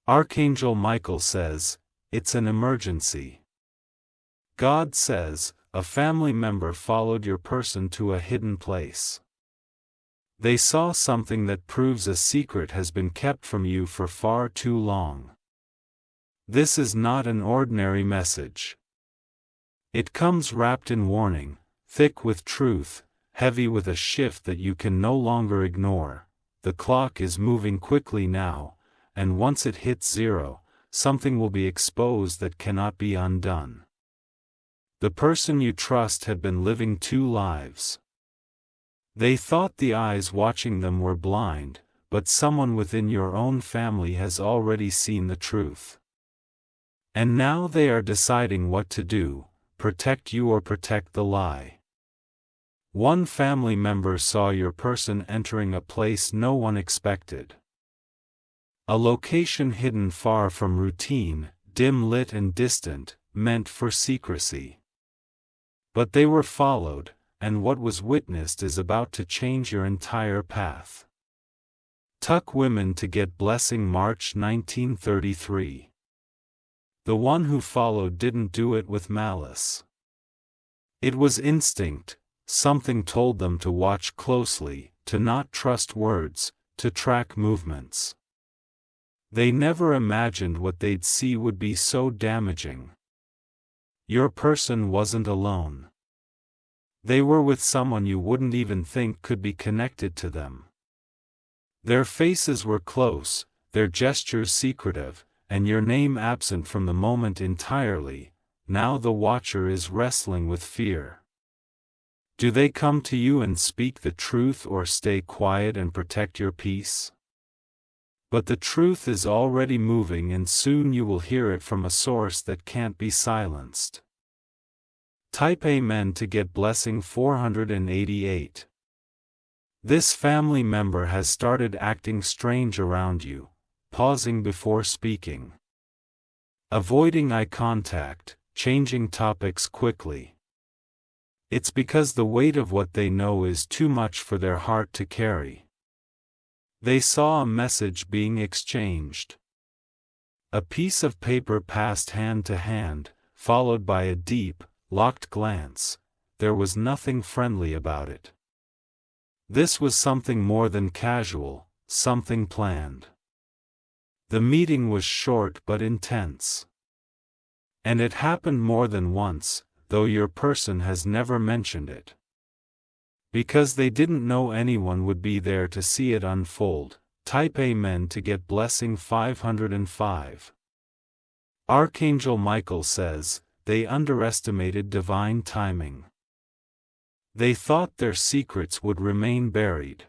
Archangel Michael says, it's an emergency. God says, a family member followed your person to a hidden place. They saw something that proves a secret has been kept from you for far too long. This is not an ordinary message. It comes wrapped in warning, thick with truth, heavy with a shift that you can no longer ignore. The clock is moving quickly now, and once it hits zero, something will be exposed that cannot be undone. The person you trust had been living two lives. They thought the eyes watching them were blind, but someone within your own family has already seen the truth. And now they are deciding what to do, protect you or protect the lie. One family member saw your person entering a place no one expected. A location hidden far from routine, dim-lit and distant, meant for secrecy. But they were followed, and what was witnessed is about to change your entire path. Tuck women to get blessing March 1933. The one who followed didn't do it with malice. It was instinct, something told them to watch closely, to not trust words, to track movements. They never imagined what they'd see would be so damaging. Your person wasn't alone. They were with someone you wouldn't even think could be connected to them. Their faces were close, their gestures secretive, and your name absent from the moment entirely. Now the watcher is wrestling with fear. Do they come to you and speak the truth or stay quiet and protect your peace? But the truth is already moving and soon you will hear it from a source that can't be silenced. Type Amen to get blessing 488. This family member has started acting strange around you, pausing before speaking. Avoiding eye contact, changing topics quickly. It's because the weight of what they know is too much for their heart to carry. They saw a message being exchanged. A piece of paper passed hand to hand, followed by a deep, locked glance. There was nothing friendly about it. This was something more than casual, something planned. The meeting was short but intense. And it happened more than once, though your person has never mentioned it. Because they didn't know anyone would be there to see it unfold. Type Amen to get blessing 505. Archangel Michael says, they underestimated divine timing. They thought their secrets would remain buried.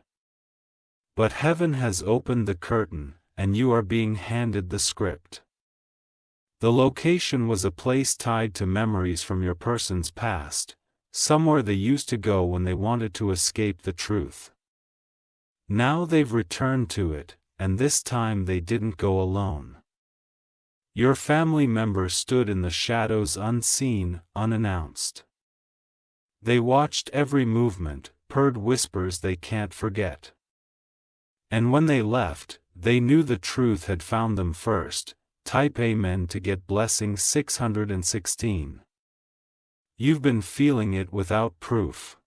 But heaven has opened the curtain, and you are being handed the script. The location was a place tied to memories from your person's past, somewhere they used to go when they wanted to escape the truth. Now they've returned to it, and this time they didn't go alone. Your family member stood in the shadows unseen, unannounced. They watched every movement, heard whispers they can't forget. And when they left, they knew the truth had found them first. Type Amen to get blessing 616. You've been feeling it without proof.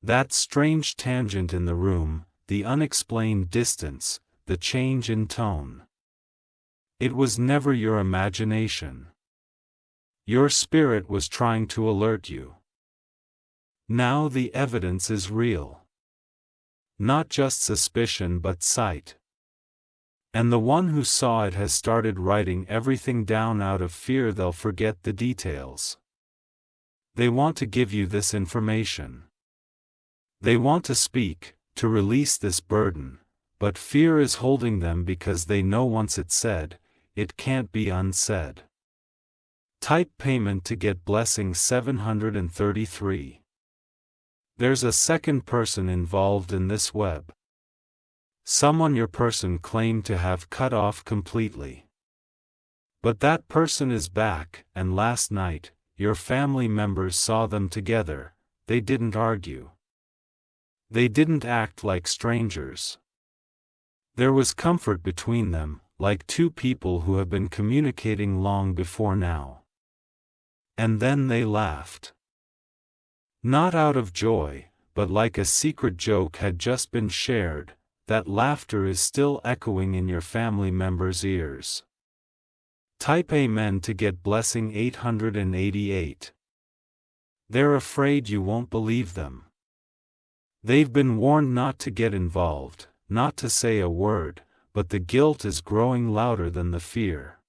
That strange tangent in the room, the unexplained distance, the change in tone. It was never your imagination. Your spirit was trying to alert you. Now the evidence is real. Not just suspicion but sight. And the one who saw it has started writing everything down out of fear they'll forget the details. They want to give you this information. They want to speak, to release this burden, but fear is holding them because they know once it's said, it can't be unsaid. Type payment to get blessing 733. There's a second person involved in this web. Someone your person claimed to have cut off completely. But that person is back, and last night, your family members saw them together. They didn't argue. They didn't act like strangers. There was comfort between them, like two people who have been communicating long before now. And then they laughed. Not out of joy, but like a secret joke had just been shared. That laughter is still echoing in your family members' ears. Type Amen to get blessing 888. They're afraid you won't believe them. They've been warned not to get involved, not to say a word, but the guilt is growing louder than the fear.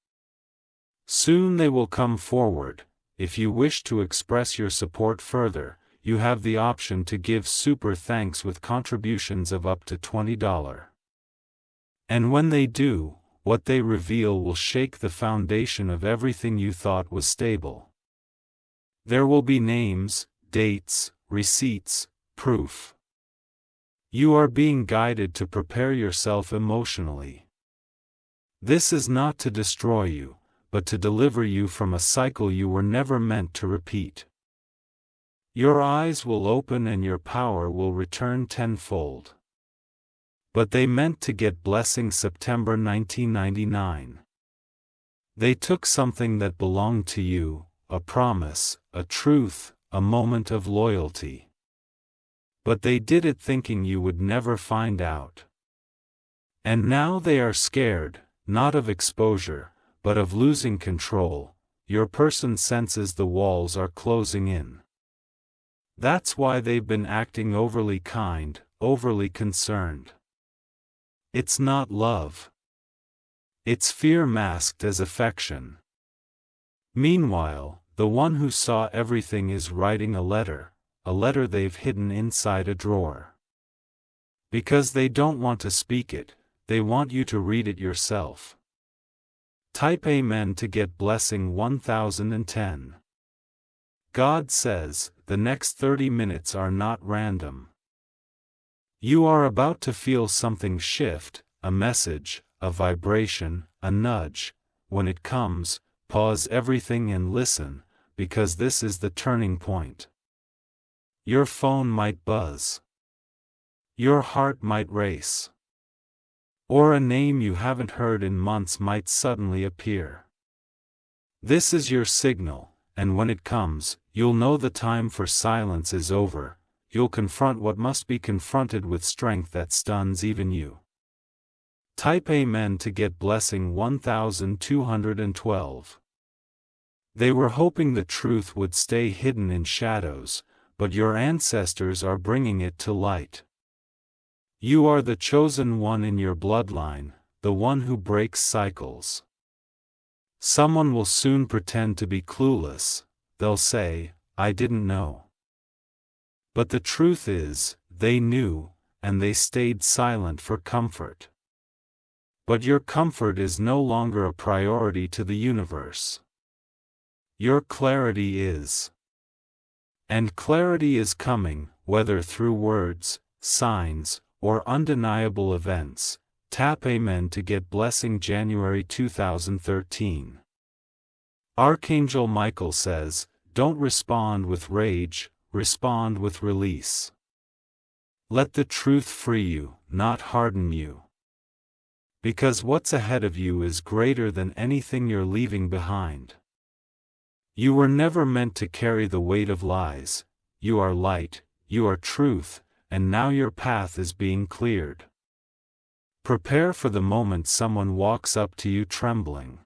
Soon they will come forward. If you wish to express your support further, you have the option to give super thanks with contributions of up to $20. And when they do, what they reveal will shake the foundation of everything you thought was stable. There will be names, dates, receipts, proof. You are being guided to prepare yourself emotionally. This is not to destroy you, but to deliver you from a cycle you were never meant to repeat. Your eyes will open and your power will return tenfold. But they meant to get blessing September 1999. They took something that belonged to you, a promise, a truth, a moment of loyalty. But they did it thinking you would never find out. And now they are scared, not of exposure, but of losing control. Your person senses the walls are closing in. That's why they've been acting overly kind, overly concerned. It's not love. It's fear masked as affection. Meanwhile, the one who saw everything is writing a letter they've hidden inside a drawer. Because they don't want to speak it, they want you to read it yourself. Type Amen to get blessing 1010. God says, the next 30 minutes are not random. You are about to feel something shift, a message, a vibration, a nudge. When it comes, pause everything and listen, because this is the turning point. Your phone might buzz. Your heart might race. Or a name you haven't heard in months might suddenly appear. This is your signal, and when it comes, you'll know the time for silence is over. You'll confront what must be confronted with strength that stuns even you. Type Amen to get blessing 1212. They were hoping the truth would stay hidden in shadows, but your ancestors are bringing it to light. You are the chosen one in your bloodline, the one who breaks cycles. Someone will soon pretend to be clueless. They'll say, I didn't know. But the truth is, they knew, and they stayed silent for comfort. But your comfort is no longer a priority to the universe. Your clarity is. And clarity is coming, whether through words, signs, or undeniable events. Tap Amen to get blessing January 2013. Archangel Michael says, don't respond with rage, respond with release. Let the truth free you, not harden you. Because what's ahead of you is greater than anything you're leaving behind. You were never meant to carry the weight of lies. You are light, you are truth, and now your path is being cleared. Prepare for the moment someone walks up to you trembling.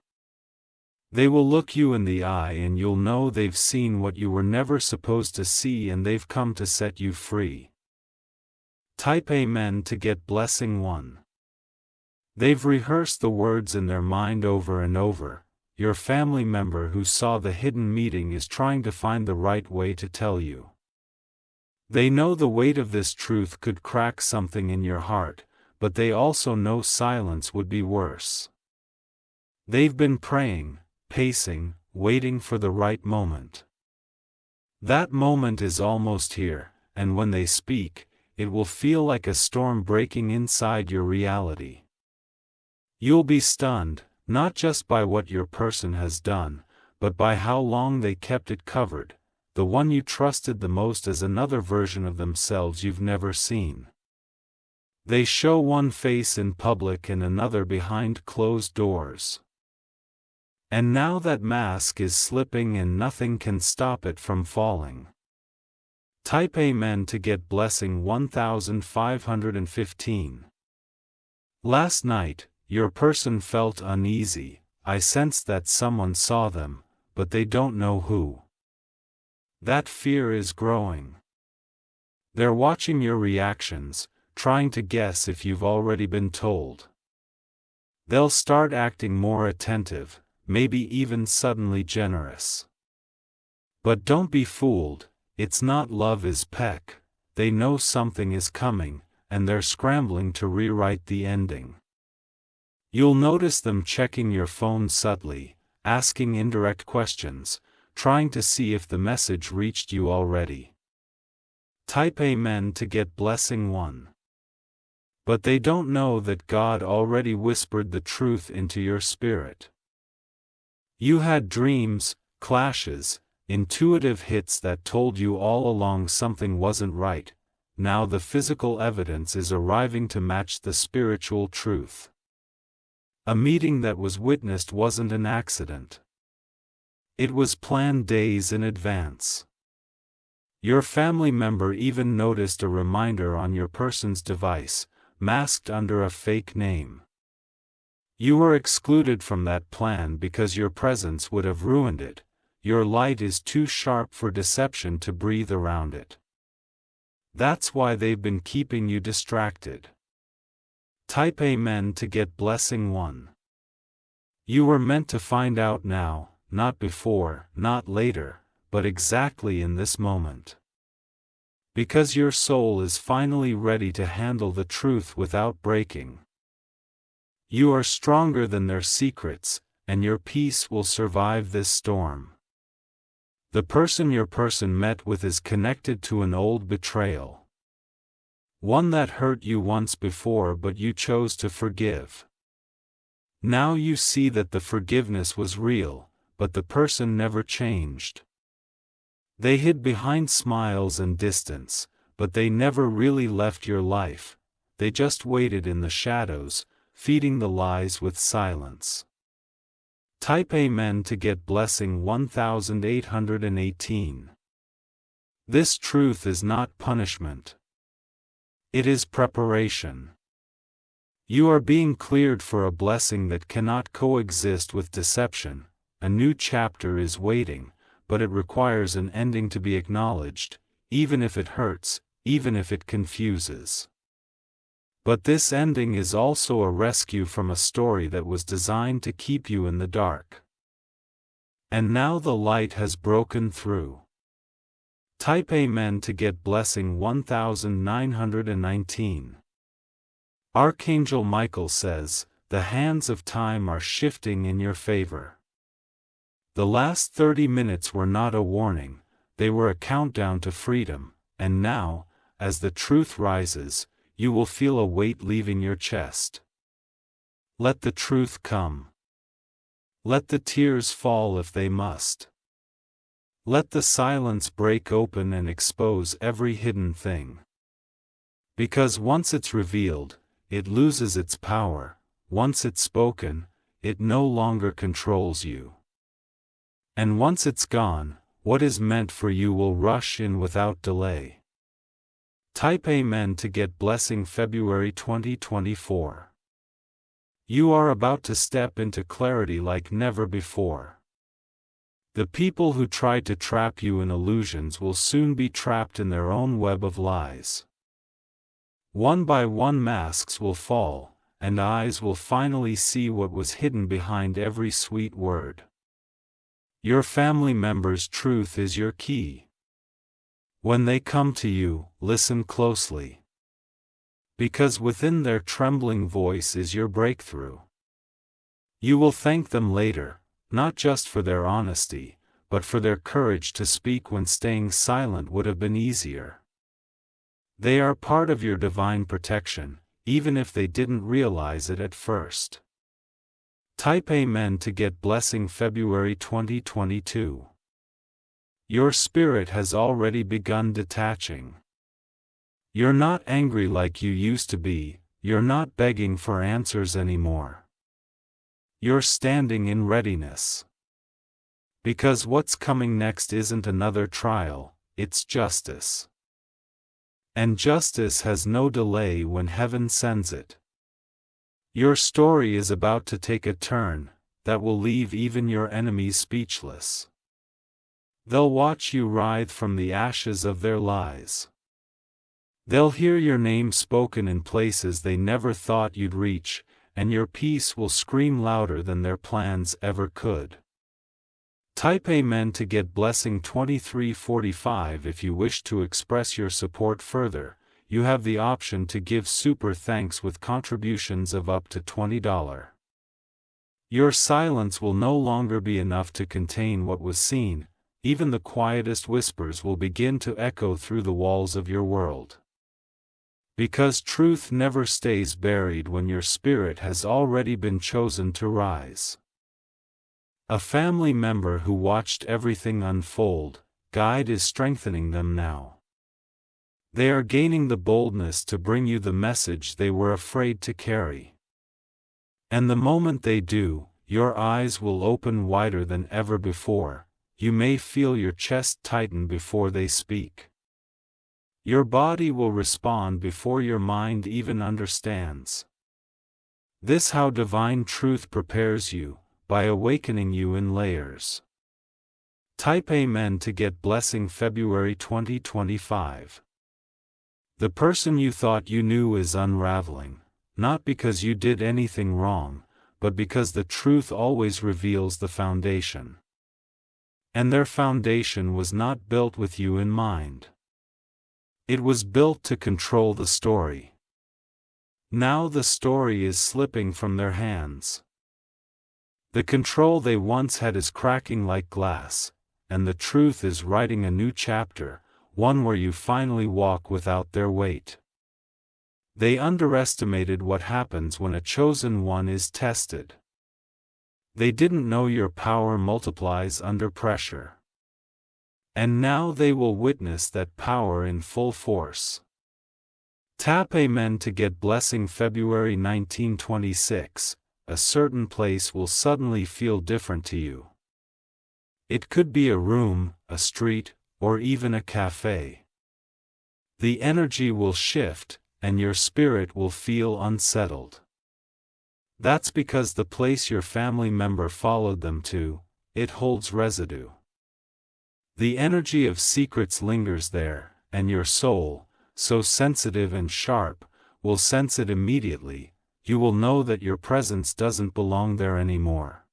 They will look you in the eye and you'll know they've seen what you were never supposed to see and they've come to set you free. Type Amen to get blessing 1. They've rehearsed the words in their mind over and over. Your family member who saw the hidden meeting is trying to find the right way to tell you. They know the weight of this truth could crack something in your heart, but they also know silence would be worse. They've been praying, pacing, waiting for the right moment. That moment is almost here, and when they speak, it will feel like a storm breaking inside your reality. You'll be stunned, not just by what your person has done, but by how long they kept it covered. The one you trusted the most as another version of themselves you've never seen. They show one face in public and another behind closed doors. And now that mask is slipping and nothing can stop it from falling. Type Amen to get blessing 1515. Last night, your person felt uneasy. I sensed that someone saw them, but they don't know who. That fear is growing. They're watching your reactions, trying to guess if you've already been told. They'll start acting more attentive, maybe even suddenly generous. But don't be fooled, it's not love is peck. They know something is coming, and they're scrambling to rewrite the ending. You'll notice them checking your phone subtly, asking indirect questions, trying to see if the message reached you already. Type Amen to get blessing 1. But they don't know that God already whispered the truth into your spirit. You had dreams, clashes, intuitive hits that told you all along something wasn't right. Now the physical evidence is arriving to match the spiritual truth. A meeting that was witnessed wasn't an accident. It was planned days in advance. Your family member even noticed a reminder on your person's device, masked under a fake name. You were excluded from that plan because your presence would have ruined it. Your light is too sharp for deception to breathe around it. That's why they've been keeping you distracted. Type Amen to get blessing 1. You were meant to find out now, not before, not later, but exactly in this moment. Because your soul is finally ready to handle the truth without breaking. You are stronger than their secrets, and your peace will survive this storm. The person your person met with is connected to an old betrayal. One that hurt you once before but you chose to forgive. Now you see that the forgiveness was real, but the person never changed. They hid behind smiles and distance, but they never really left your life. They just waited in the shadows, feeding the lies with silence. Type Amen to get blessing 1818. This truth is not punishment. It is preparation. You are being cleared for a blessing that cannot coexist with deception. A new chapter is waiting, but it requires an ending to be acknowledged, even if it hurts, even if it confuses. But this ending is also a rescue from a story that was designed to keep you in the dark. And now the light has broken through. Type Amen to get blessing 1919. Archangel Michael says, the hands of time are shifting in your favor. The last 30 minutes were not a warning, they were a countdown to freedom, and now, as the truth rises, you will feel a weight leaving your chest. Let the truth come. Let the tears fall if they must. Let the silence break open and expose every hidden thing. Because once it's revealed, it loses its power. Once it's spoken, it no longer controls you. And once it's gone, what is meant for you will rush in without delay. Type Amen to get blessing February 2024. You are about to step into clarity like never before. The people who tried to trap you in illusions will soon be trapped in their own web of lies. One by one masks will fall, and eyes will finally see what was hidden behind every sweet word. Your family member's truth is your key. When they come to you, listen closely. Because within their trembling voice is your breakthrough. You will thank them later, not just for their honesty, but for their courage to speak when staying silent would have been easier. They are part of your divine protection, even if they didn't realize it at first. Type Amen to get blessing February 2022. Your spirit has already begun detaching. You're not angry like you used to be, you're not begging for answers anymore. You're standing in readiness. Because what's coming next isn't another trial, it's justice. And justice has no delay when heaven sends it. Your story is about to take a turn that will leave even your enemies speechless. They'll watch you writhe from the ashes of their lies. They'll hear your name spoken in places they never thought you'd reach, and your peace will scream louder than their plans ever could. Type Amen to get blessing 2345. If you wish to express your support further, you have the option to give super thanks with contributions of up to $20. Your silence will no longer be enough to contain what was seen, even the quietest whispers will begin to echo through the walls of your world. Because truth never stays buried when your spirit has already been chosen to rise. A family member who watched everything unfold, guide is strengthening them now. They are gaining the boldness to bring you the message they were afraid to carry. And the moment they do, your eyes will open wider than ever before. You may feel your chest tighten before they speak. Your body will respond before your mind even understands. This how divine truth prepares you, by awakening you in layers. Type Amen to get blessing February 2025. The person you thought you knew is unraveling, not because you did anything wrong, but because the truth always reveals the foundation. And their foundation was not built with you in mind. It was built to control the story. Now the story is slipping from their hands. The control they once had is cracking like glass, and the truth is writing a new chapter, one where you finally walk without their weight. They underestimated what happens when a chosen one is tested. They didn't know your power multiplies under pressure. And now they will witness that power in full force. Tap Amen to get blessing February 1926. A certain place will suddenly feel different to you. It could be a room, a street, or even a cafe. The energy will shift, and your spirit will feel unsettled. That's because the place your family member followed them to, it holds residue. The energy of secrets lingers there, and your soul, so sensitive and sharp, will sense it immediately. You will know that your presence doesn't belong there anymore.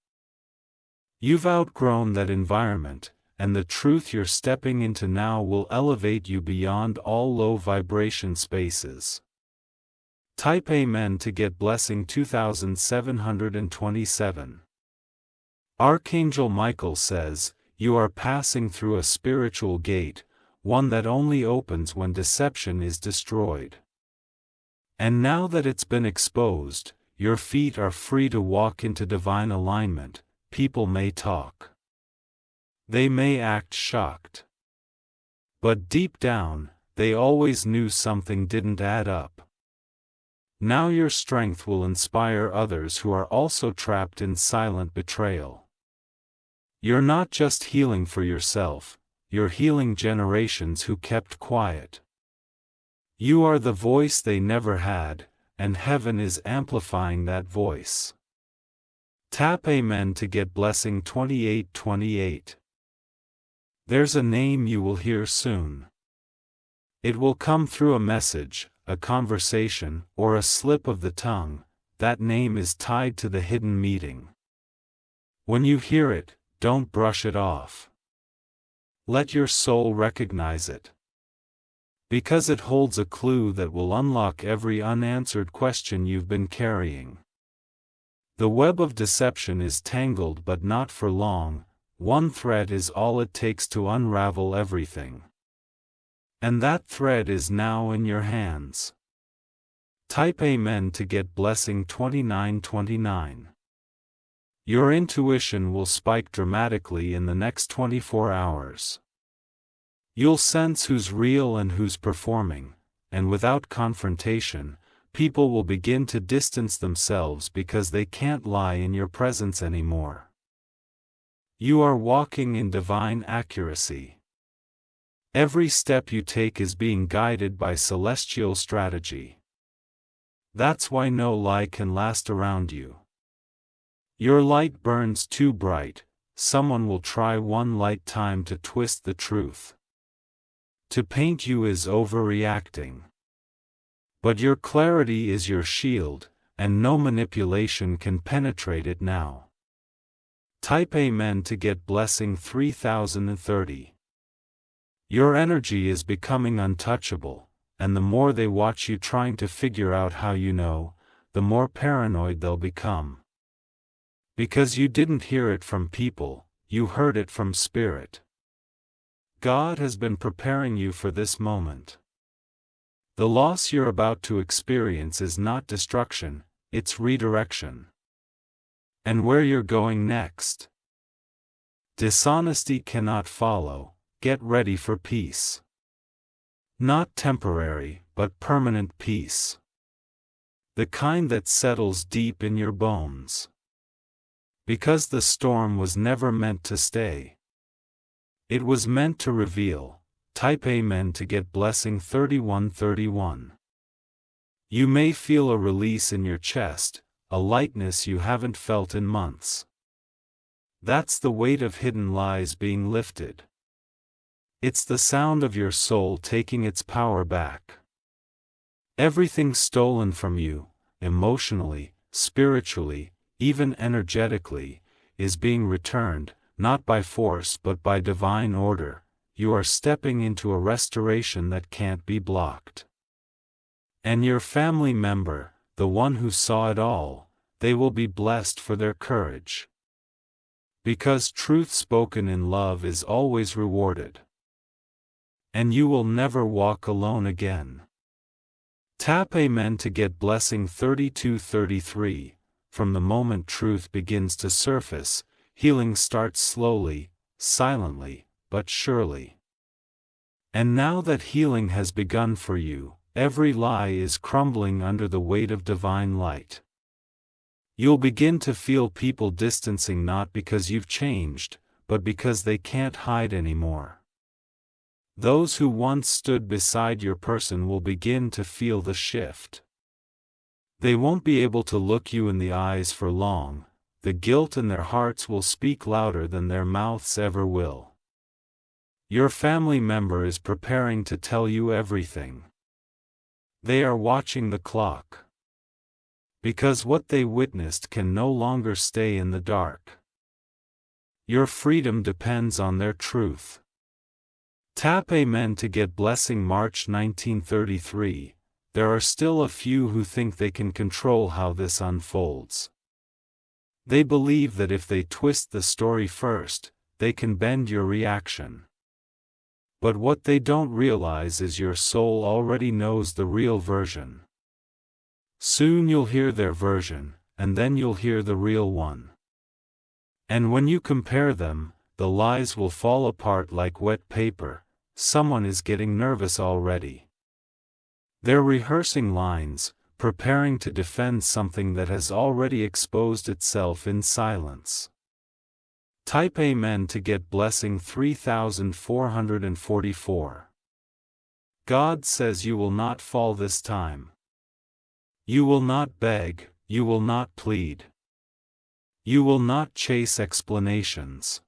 You've outgrown that environment, and the truth you're stepping into now will elevate you beyond all low vibration spaces. Type Amen to get blessing 2727. Archangel Michael says, you are passing through a spiritual gate, one that only opens when deception is destroyed. And now that it's been exposed, your feet are free to walk into divine alignment. People may talk. They may act shocked. But deep down, they always knew something didn't add up. Now your strength will inspire others who are also trapped in silent betrayal. You're not just healing for yourself, you're healing generations who kept quiet. You are the voice they never had, and heaven is amplifying that voice. Tap Amen to get blessing 2828. There's a name you will hear soon. It will come through a message, a conversation, or a slip of the tongue. That name is tied to the hidden meeting. When you hear it, don't brush it off. Let your soul recognize it. Because it holds a clue that will unlock every unanswered question you've been carrying. The web of deception is tangled but not for long. One thread is all it takes to unravel everything. And that thread is now in your hands. Type Amen to get blessing 2929. Your intuition will spike dramatically in the next 24 hours. You'll sense who's real and who's performing, and without confrontation, people will begin to distance themselves because they can't lie in your presence anymore. You are walking in divine accuracy. Every step you take is being guided by celestial strategy. That's why no lie can last around you. Your light burns too bright, someone will try one light time to twist the truth. To paint you is overreacting. But your clarity is your shield, and no manipulation can penetrate it now. Type Amen to get blessing 3030. Your energy is becoming untouchable, and the more they watch you trying to figure out how you know, the more paranoid they'll become. Because you didn't hear it from people, you heard it from Spirit. God has been preparing you for this moment. The loss you're about to experience is not destruction, it's redirection. And where you're going next? Dishonesty cannot follow, get ready for peace. Not temporary, but permanent peace. The kind that settles deep in your bones. Because the storm was never meant to stay. It was meant to reveal. Type Amen to get blessing 3131. You may feel a release in your chest, a lightness you haven't felt in months. That's the weight of hidden lies being lifted. It's the sound of your soul taking its power back. Everything stolen from you, emotionally, spiritually, even energetically, is being returned, not by force but by divine order. You are stepping into a restoration that can't be blocked. And your family member, the one who saw it all, they will be blessed for their courage. Because truth spoken in love is always rewarded. And you will never walk alone again. Tap Amen to get blessing 3233. From the moment truth begins to surface, healing starts slowly, silently, but surely. And now that healing has begun for you, every lie is crumbling under the weight of divine light. You'll begin to feel people distancing not because you've changed, but because they can't hide anymore. Those who once stood beside your person will begin to feel the shift. They won't be able to look you in the eyes for long, the guilt in their hearts will speak louder than their mouths ever will. Your family member is preparing to tell you everything. They are watching the clock. Because what they witnessed can no longer stay in the dark. Your freedom depends on their truth. Tap Amen to get blessing March 1933. There are still a few who think they can control how this unfolds. They believe that if they twist the story first, they can bend your reaction. But what they don't realize is your soul already knows the real version. Soon you'll hear their version, and then you'll hear the real one. And when you compare them, the lies will fall apart like wet paper. Someone is getting nervous already. They're rehearsing lines, preparing to defend something that has already exposed itself in silence. Type Amen to get blessing 3444. God says you will not fall this time. You will not beg, you will not plead. You will not chase explanations.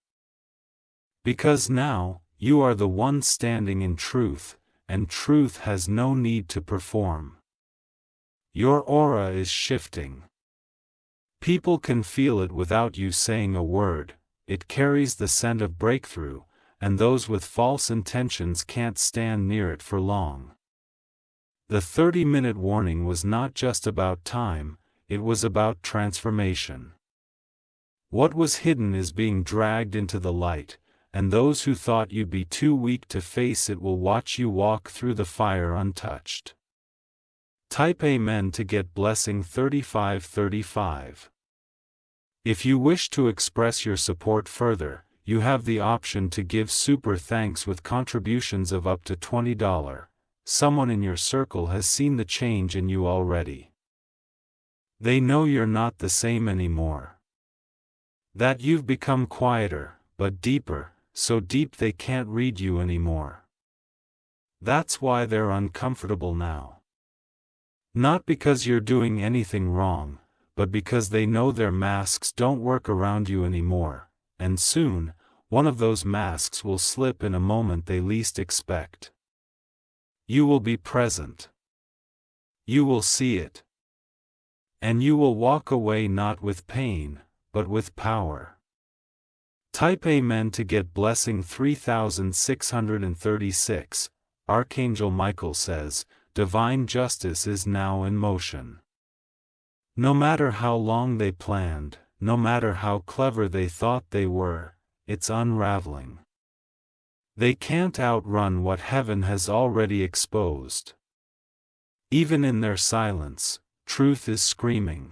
Because now, you are the one standing in truth, and truth has no need to perform. Your aura is shifting. People can feel it without you saying a word. It carries the scent of breakthrough, and those with false intentions can't stand near it for long. The 30-minute warning was not just about time, it was about transformation. What was hidden is being dragged into the light, and those who thought you'd be too weak to face it will watch you walk through the fire untouched. Type Amen to get blessing 3535. If you wish to express your support further, you have the option to give super thanks with contributions of up to $20. someone in your circle has seen the change in you already. They know you're not the same anymore. That you've become quieter, but deeper, so deep they can't read you anymore. That's why they're uncomfortable now. Not because you're doing anything wrong, but because they know their masks don't work around you anymore, and soon, one of those masks will slip in a moment they least expect. You will be present. You will see it. And you will walk away not with pain, but with power. Type Amen to get blessing 3636. Archangel Michael says, divine justice is now in motion. No matter how long they planned, no matter how clever they thought they were, it's unraveling. They can't outrun what heaven has already exposed. Even in their silence, truth is screaming.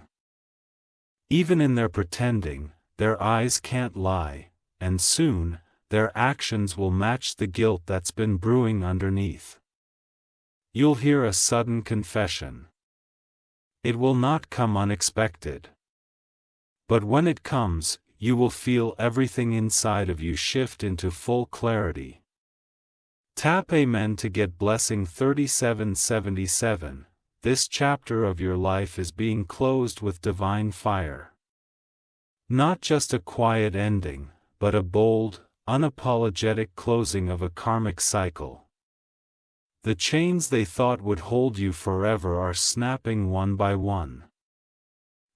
Even in their pretending, their eyes can't lie, and soon, their actions will match the guilt that's been brewing underneath. You'll hear a sudden confession. It will not come unexpected. But when it comes, you will feel everything inside of you shift into full clarity. Tap Amen to get blessing 3777. This chapter of your life is being closed with divine fire. Not just a quiet ending, but a bold, unapologetic closing of a karmic cycle. The chains they thought would hold you forever are snapping one by one.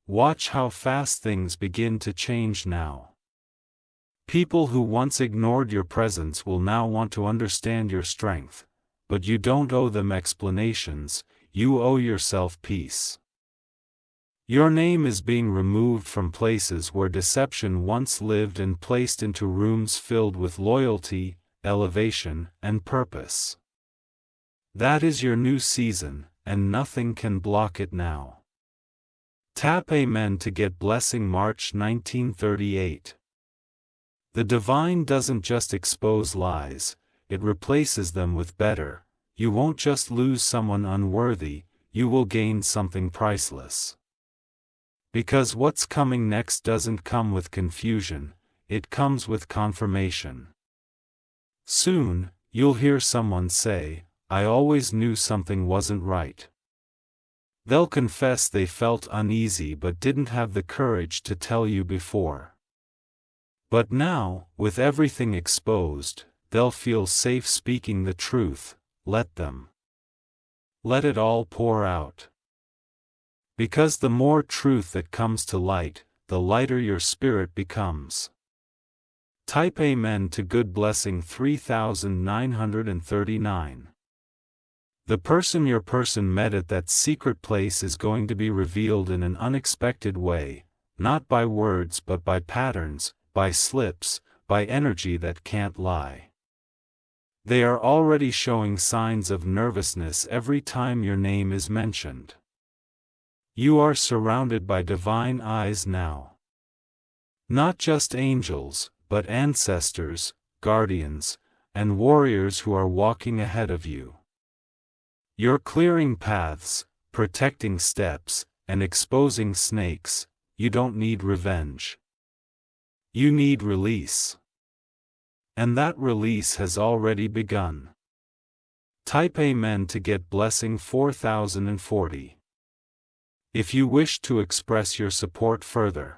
Watch how fast things begin to change now. People who once ignored your presence will now want to understand your strength, but you don't owe them explanations, you owe yourself peace. Your name is being removed from places where deception once lived and placed into rooms filled with loyalty, elevation, and purpose. That is your new season, and nothing can block it now. Tap Amen to get blessing March 1938. The divine doesn't just expose lies, it replaces them with better. You won't just lose someone unworthy, you will gain something priceless. Because what's coming next doesn't come with confusion, it comes with confirmation. Soon, you'll hear someone say, I always knew something wasn't right. They'll confess they felt uneasy but didn't have the courage to tell you before. But now, with everything exposed, they'll feel safe speaking the truth. Let them. Let it all pour out. Because the more truth that comes to light, the lighter your spirit becomes. Type Amen to good blessing 3939. The person your person met at that secret place is going to be revealed in an unexpected way, not by words but by patterns, by slips, by energy that can't lie. They are already showing signs of nervousness every time your name is mentioned. You are surrounded by divine eyes now. Not just angels, but ancestors, guardians, and warriors who are walking ahead of you. You're clearing paths, protecting steps, and exposing snakes. You don't need revenge. You need release. And that release has already begun. Type Amen to get blessing 4040. If you wish to express your support further,